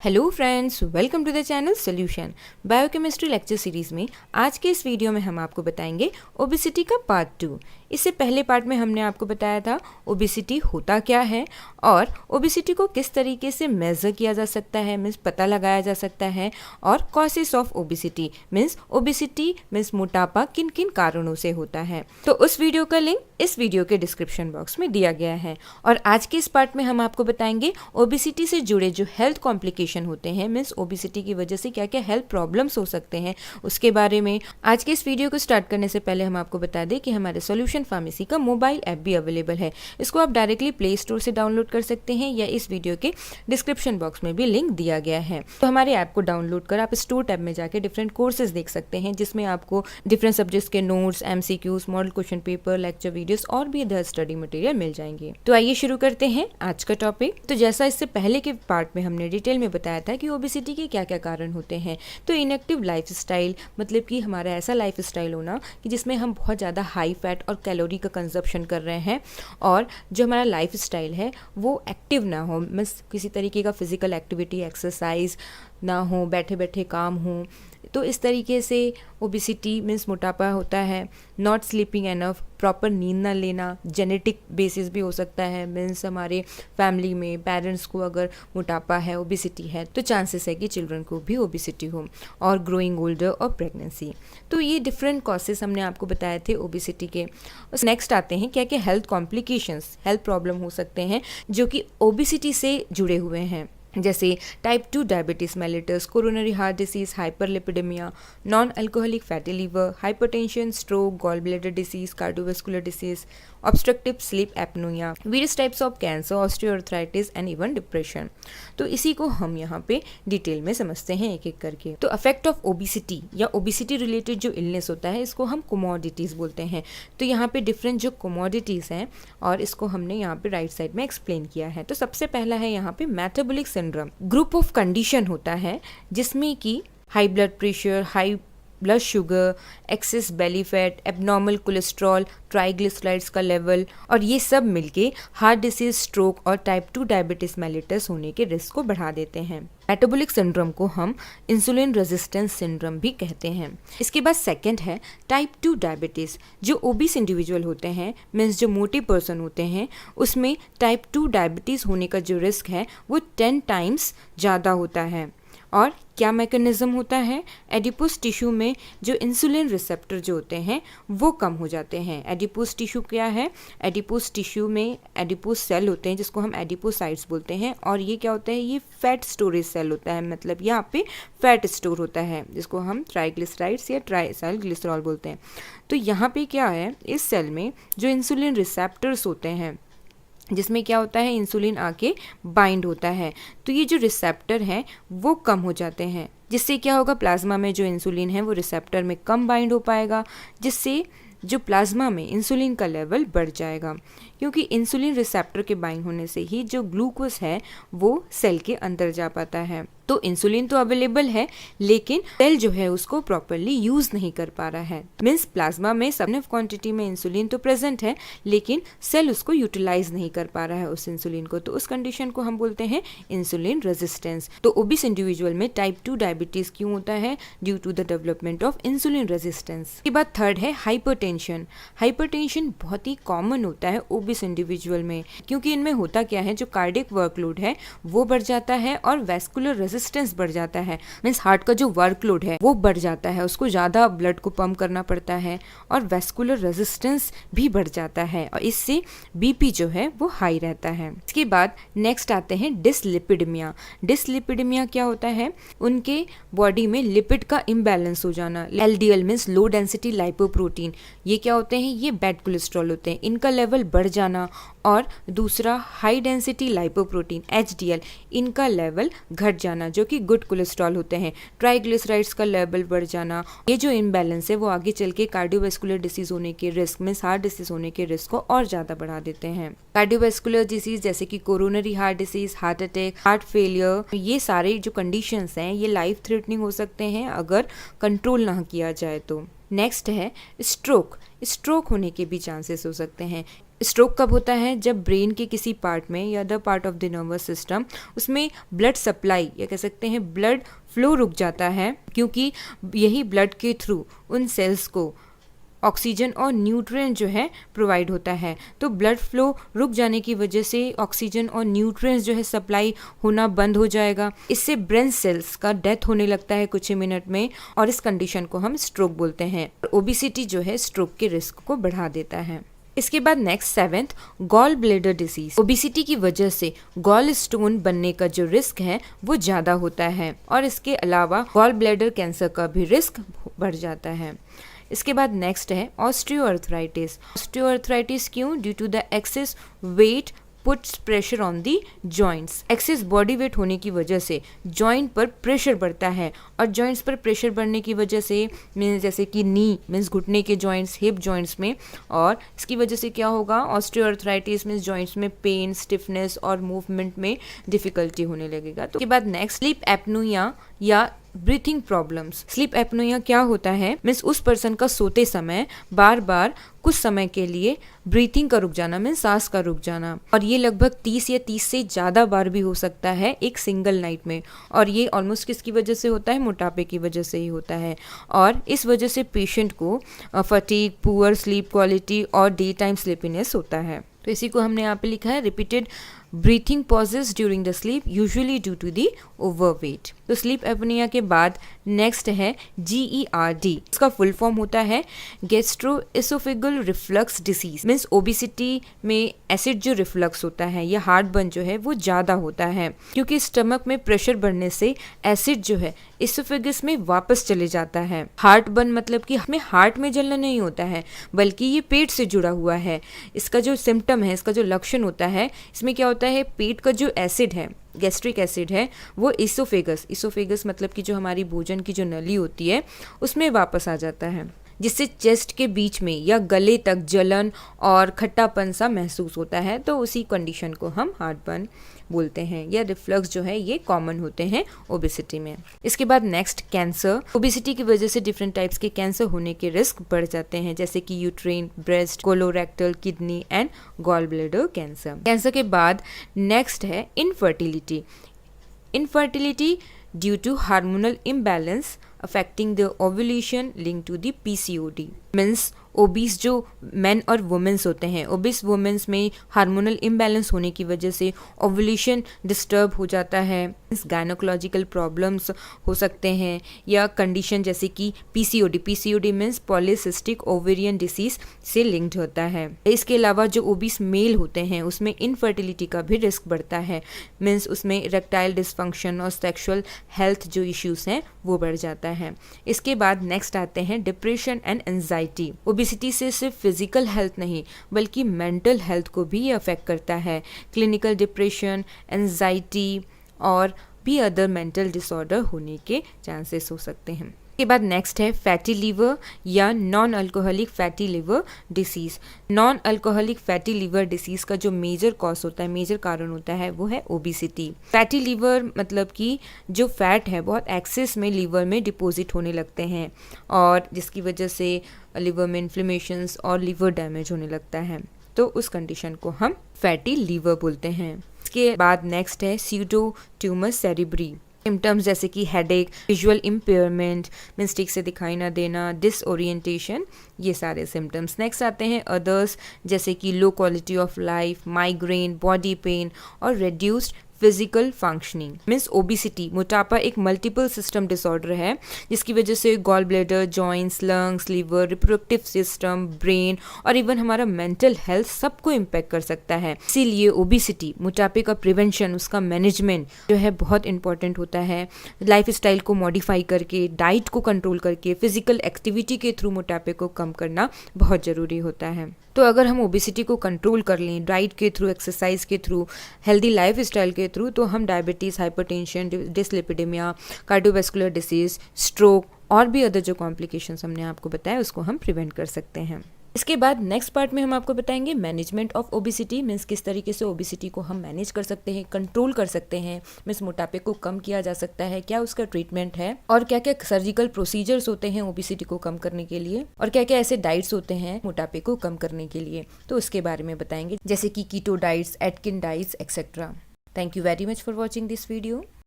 Hello friends, welcome to the channel solution. Biochemistry lecture series में आज के इस वीडियो में हम आपको बताएंगे ओबेसिटी का पार्ट 2। इससे पहले पार्ट में हमने आपको बताया था ओबेसिटी होता क्या है और ओबेसिटी को किस तरीके से मेज़र किया जा सकता है, मीन्स पता लगाया जा सकता है, और कॉजेस ऑफ ओबेसिटी मीन्स मोटापा किन किन कारणों से होता है। तो उस वीडियो का लिंक इस वीडियो के डिस्क्रिप्शन बॉक्स में दिया गया है। और आज के इस पार्ट में हम आपको बताएंगे ओबेसिटी से जुड़े जो हेल्थ कॉम्प्लिकेशन होते हैं, मीन्स ओबेसिटी की वजह से क्या क्या हेल्थ प्रॉब्लम्स हो सकते हैं, उसके बारे में। आज के इस वीडियो को स्टार्ट करने से पहले हम आपको बता दें कि हमारे सॉल्यूशन फार्मेसी का मोबाइल ऐप भी अवेलेबल है। इसको आप डायरेक्टली प्ले स्टोर से डाउनलोड कर सकते हैं या इस वीडियो के डिस्क्रिप्शन बॉक्स में भी लिंक दिया गया है। तो हमारे ऐप को डाउनलोड कर आप स्टोर टैब में जाकर डिफरेंट कोर्सेज देख सकते हैं, जिसमें आपको डिफरेंट सब्जेक्ट्स के notes, MCQs, model question paper, lecture videos और भी अदर स्टडी मटेरियल मिल जाएंगे। तो आइए शुरू करते हैं आज का टॉपिक। तो जैसा इससे पहले के पार्ट में हमने डिटेल में बताया था कि ओबेसिटी के क्या क्या कारण होते हैं, तो इनएक्टिव लाइफस्टाइल मतलब कि हमारा ऐसा लाइफस्टाइल होना कि जिसमें हम बहुत ज़्यादा हाई फैट और कैलोरी का कंजप्शन कर रहे हैं, और जो हमारा लाइफस्टाइल है वो एक्टिव ना हो, मीन्स किसी तरीके का फिजिकल एक्टिविटी, एक्सरसाइज ना हो, बैठे बैठे काम हो, तो इस तरीके से ओबेसिटी मीन्स मोटापा होता है। नॉट स्लीपिंग एनफ, प्रॉपर नींद ना लेना, जेनेटिक बेसिस भी हो सकता है, मीन्स हमारे फैमिली में पेरेंट्स को अगर मोटापा है, ओबेसिटी है, तो चांसेस है कि चिल्ड्रन को भी ओबेसिटी हो, और ग्रोइंग ओल्डर और प्रेगनेंसी। तो ये डिफरेंट कॉजेस हमने आपको बताए थे ओबेसिटी के। नेक्स्ट आते हैं क्या क्या हेल्थ कॉम्प्लिकेशंस, हेल्थ प्रॉब्लम हो सकते हैं जो कि ओबेसिटी से जुड़े हुए हैं, जैसे type 2 diabetes mellitus, coronary heart disease, hyperlipidaemia, non alcoholic fatty liver, hypertension, stroke, gall bladder disease, cardiovascular disease, obstructive sleep apnoea, various types of cancer, osteoarthritis and even depression. तो इसी को हम यहाँ पे डिटेल में समझते हैं एक एक करके। तो इफेक्ट ऑफ ओबेसिटी या ओबेसिटी रिलेटेड जो इलनेस होता है, इसको हम कोमोडिटीज़ बोलते हैं। तो यहाँ पे डिफरेंट जो कोमोडिटीज़ हैं, और इसको हमने यहाँ पे राइट साइड में एक्सप्लेन किया है। तो सबसे पहला है यहाँ पे metabolic syndrome. Group of condition होता है जिसमें कि high blood pressure, high blood sugar, excess belly fat, abnormal cholesterol, triglycerides का लेवल, और ये सब मिलके हार्ट डिसीज, स्ट्रोक और टाइप 2 डायबिटीज मेलिटस होने के रिस्क को बढ़ा देते हैं। मेटाबॉलिक सिंड्रोम को हम इंसुलिन रेजिस्टेंस सिंड्रोम भी कहते हैं। इसके बाद सेकंड है टाइप 2 डायबिटीज़। जो ओबीस इंडिविजुअल होते हैं, मीन्स जो मोटे पर्सन होते हैं, उसमें टाइप 2 डायबिटीज़ होने का जो रिस्क है वो 10 टाइम्स ज़्यादा होता है। और क्या मैकेनिज्म होता है, एडिपोस टिश्यू में जो इंसुलिन रिसेप्टर जो होते हैं वो कम हो जाते हैं। एडिपोस टिश्यू क्या है, एडिपोस टिश्यू में एडिपोस सेल होते हैं जिसको हम एडिपोसाइट्स बोलते हैं, और ये क्या होता है, ये फैट स्टोरेज सेल होता है, मतलब यहाँ पे फैट स्टोर होता है जिसको हम ट्राइग्लिसराइड्स या ट्राइसाइलग्लिसरॉल बोलते हैं। तो यहाँ पे क्या है, इस सेल में जो इंसुलिन रिसेप्टर्स होते हैं जिसमें क्या होता है, इंसुलिन आके बाइंड होता है, तो ये जो रिसेप्टर हैं वो कम हो जाते हैं, जिससे क्या होगा, प्लाज्मा में जो इंसुलिन है वो रिसेप्टर में कम बाइंड हो पाएगा, जिससे जो प्लाज्मा में इंसुलिन का लेवल बढ़ जाएगा, क्योंकि इंसुलिन रिसेप्टर के बाइंड होने से ही जो ग्लूकोज है वो सेल के अंदर जा पाता है। तो इंसुलिन तो अवेलेबल है, लेकिन सेल जो है उसको प्रॉपरली यूज नहीं कर पा रहा है, मीन्स प्लाज्मा में सब क्वांटिटी में इंसुलिन तो प्रेजेंट है, लेकिन सेल उसको यूटिलाइज नहीं कर पा रहा है उस इंसुलिन को। तो उस कंडीशन को हम बोलते हैं इंसुलिन रेजिस्टेंस। तो ओबीस इंडिविजुअल में टाइप 2 डायबिटीज क्यों होता है, due to the development of insulin resistance. के बाद थर्ड है हाइपरटेंशन। हाइपरटेंशन बहुत ही कॉमन होता है ओबीस इंडिविजुअल में, क्योंकि इनमें होता क्या है, जो कार्डियक वर्कलोड है वो बढ़ जाता है, और वैस्कुलर रेजिस्टेंस बढ़ जाता है, मीन्स हार्ट का जो वर्कलोड है वो बढ़ जाता है, उसको ज़्यादा ब्लड को पंप करना पड़ता है, और वैस्कुलर रेजिस्टेंस भी बढ़ जाता है, और इससे बीपी जो है वो हाई रहता है। इसके बाद नेक्स्ट आते हैं डिसलिपिडेमिया। डिसलिपिडेमिया क्या होता है, उनके बॉडी में लिपिड का इम्बैलेंस हो जाना। LDL means low density lipoprotein, ये क्या होते हैं, ये बैड कोलेस्ट्रॉल होते हैं, इनका लेवल बढ़ जाना, और दूसरा हाई डेंसिटी लाइपोप्रोटीन HDL, इनका लेवल घट जाना, जो कि गुड कोलेस्ट्रॉल होते हैं। ट्राइग्लिसराइड्स का लेवल बढ़ जाना, ये जो इम्बैलेंस है वो आगे चल के कार्डियोवास्कुलर डिसीज होने के रिस्क, मीन्स हार्ट डिसीज होने के रिस्क को और ज़्यादा बढ़ा देते हैं। कार्डियोवास्कुलर डिसीज जैसे कि coronary heart disease, heart attack, heart failure, ये सारे जो कंडीशंस हैं ये लाइफ थ्रेटनिंग हो सकते हैं अगर कंट्रोल ना किया जाए तो। नेक्स्ट है स्ट्रोक। स्ट्रोक होने के भी चांसेस हो सकते हैं, स्ट्रोक कब होता है? जब ब्रेन के किसी पार्ट में या the part of the nervous system उसमें ब्लड सप्लाई या कह सकते हैं ब्लड फ्लो रुक जाता है, क्योंकि यही ब्लड के थ्रू उन सेल्स को ऑक्सीजन और न्यूट्रिएंट जो है प्रोवाइड होता है। तो ब्लड फ्लो रुक जाने की वजह से ऑक्सीजन और न्यूट्रिएंट्स जो है सप्लाई होना बंद हो जाएगा। इससे ब्रेन सेल्स का डेथ होने लगता है कुछ ही मिनट में, और इस कंडीशन को हम स्ट्रोक बोलते हैं। ओबेसिटी जो है स्ट्रोक के रिस्क को बढ़ा देता है। इसके बाद next 7th, gall bladder disease. Obesity की वजह से गॉल स्टोन बनने का जो रिस्क है वो ज़्यादा होता है, और इसके अलावा गॉल ब्लैडर कैंसर का भी रिस्क बढ़ जाता है। इसके बाद नेक्स्ट है ऑस्टियोआर्थराइटिस। ऑस्टियोआर्थराइटिस क्यों? Due to the excess weight puts pressure on the joints. Excess body weight होने की वजह से जॉइंट पर प्रेशर बढ़ता है, और जॉइंट्स पर प्रेशर बढ़ने की वजह से मीन्स जैसे कि नी मीन्स घुटने के जॉइंट्स, हिप जॉइंट्स में, और इसकी वजह से क्या होगा? ऑस्टियोआर्थराइटिस मीन्स जॉइंट्स में पेन, स्टिफनेस और मूवमेंट में डिफिकल्टी होने लगेगा। तो उसके बाद नेक्स्ट स्लीप एपनोया या ब्रीथिंग प्रॉब्लम्स। स्लीप एपनोया क्या होता है? मीन्स उस पर्सन का सोते समय बार बार कुछ समय के लिए ब्रीथिंग का रुक जाना, मीन्स सांस का रुक जाना, और ये लगभग 30 या 30 से ज़्यादा बार भी हो सकता है एक सिंगल नाइट में। और ये ऑलमोस्ट किसकी वजह से होता है? मोटापे की वजह से ही होता है। और इस वजह से पेशेंट को फटीग, पुअर स्लीप क्वालिटी और डे टाइम स्लीपीनेस होता है। तो इसी को हमने यहाँ पे लिखा है repeated breathing pauses during the sleep usually due to the overweight. तो स्लीप एपनिया के बाद नेक्स्ट है GERD। इसका फुल फॉर्म होता है gastroesophageal reflux disease. Means obesity में एसिड जो रिफ्लक्स होता है या हार्ट बर्न जो है वो ज़्यादा होता है, क्योंकि स्टमक में प्रेशर बढ़ने से एसिड जो है इसोफेगस में वापस चले जाता है। हार्ट बर्न मतलब कि हमें हार्ट में जलना नहीं होता है, बल्कि ये पेट से जुड़ा हुआ है। इसका जो सिम्टम है, इसका जो लक्षण होता है, इसमें क्या होता है? पेट का जो एसिड है, गैस्ट्रिक एसिड है, वो इसोफेगस मतलब कि जो हमारी भोजन की जो नली होती है उसमें वापस आ जाता है, जिससे चेस्ट के बीच में या गले तक जलन और खट्टापन सा महसूस होता है। तो उसी कंडीशन को हम हार्ट बर्न बोलते हैं, या रिफ्लक्स जो है ये कॉमन होते हैं ओबेसिटी में। इसके बाद नेक्स्ट कैंसर। ओबेसिटी की वजह से डिफरेंट टाइप्स के कैंसर होने के रिस्क बढ़ जाते हैं, जैसे कि uterine, breast, colorectal, kidney and gall bladder cancer. Cancer के बाद नेक्स्ट है infertility. Infertility due to hormonal imbalance affecting the ovulation linked to the PCOD। Means obese जो मेन और वुमेन्स होते हैं, ओबीस वुमेन्स में हार्मोनल इम्बैलेंस होने की वजह से ओवुलेशन डिस्टर्ब हो जाता है। गायनोकोलॉजिकल प्रॉब्लम्स हो सकते हैं, या कंडीशन जैसे कि PCOD means polycystic ovarian disease से लिंक्ड होता है। इसके अलावा जो ओबीस मेल होते हैं उसमें इनफर्टिलिटी का भी रिस्क बढ़ता है, मीन्स उसमें इरेक्टाइल डिसफंक्शन और सेक्सुअल हेल्थ जो इश्यूज हैं वो बढ़ जाता है। इसके बाद नेक्स्ट आते हैं डिप्रेशन एंड एंजाइटी। ओबेसिटी से सिर्फ फिजिकल हेल्थ नहीं बल्कि मेंटल हेल्थ को भी अफेक्ट करता है। क्लिनिकल डिप्रेशन, एंजाइटी और भी अदर मेंटल डिसऑर्डर होने के चांसेस हो सकते हैं। इसके बाद नेक्स्ट है फैटी लीवर या non alcoholic fatty liver disease. Non alcoholic fatty liver disease का जो मेजर कॉज होता है, मेजर कारण होता है, वो है ओबेसिटी। फैटी लीवर मतलब कि जो फैट है बहुत एक्सेस में लीवर में डिपॉजिट होने लगते हैं, और जिसकी वजह से लिवर में इन्फ्लेमेशंस और लिवर डैमेज होने लगता है। तो उस कंडीशन को हम फैटी लीवर बोलते हैं। इसके बाद नेक्स्ट है स्यूडो ट्यूमर सेरिब्री। सिम्टम्स जैसे कि हेडेक, विजुअल इम्पेयरमेंट, मीन्स ठीक से दिखाई ना देना, डिसओरिएंटेशन, ये सारे सिम्टम्स। नेक्स्ट आते हैं अदर्स, जैसे कि low quality of life, migraine, body pain और reduced physical functioning. Means obesity, मोटापा एक मल्टीपल सिस्टम डिसऑर्डर है जिसकी वजह से gall bladder, joints, lungs, liver, reproductive system, brain और इवन हमारा मेंटल हेल्थ सबको इम्पैक्ट कर सकता है। इसीलिए ओबेसिटी, मोटापे का प्रिवेंशन, उसका मैनेजमेंट जो है बहुत इंपॉर्टेंट होता है। लाइफ स्टाइल को मॉडिफाई करके, डाइट को कंट्रोल करके, फिजिकल एक्टिविटी के थ्रू मोटापे को कम करना बहुत ज़रूरी होता है। तो अगर हम ओबेसिटी को कंट्रोल कर लें डाइट के थ्रू, एक्सरसाइज के थ्रू, हेल्दी लाइफ स्टाइल के थ्रू, तो हम diabetes, hypertension, dyslipidemia, cardiovascular disease, stroke और भी अदर जो कॉम्प्लिकेशंस हमने आपको बताया उसको हम प्रिवेंट कर सकते हैं। इसके बाद नेक्स्ट पार्ट में हम आपको बताएंगे मैनेजमेंट ऑफ ओबिसिटी, मीन्स किस तरीके से ओबिसिटी को हम मैनेज कर सकते हैं, कंट्रोल कर सकते हैं, मीन्स मोटापे को कम किया जा सकता है, क्या उसका ट्रीटमेंट है और क्या क्या सर्जिकल प्रोसीजर्स होते हैं ओबिसिटी को कम करने के लिए, और क्या क्या ऐसे डाइट्स होते हैं मोटापे को कम करने के लिए, तो उसके बारे में बताएंगे, जैसे कि keto diets, Atkin diets etcetera. Thank you very much for watching this video.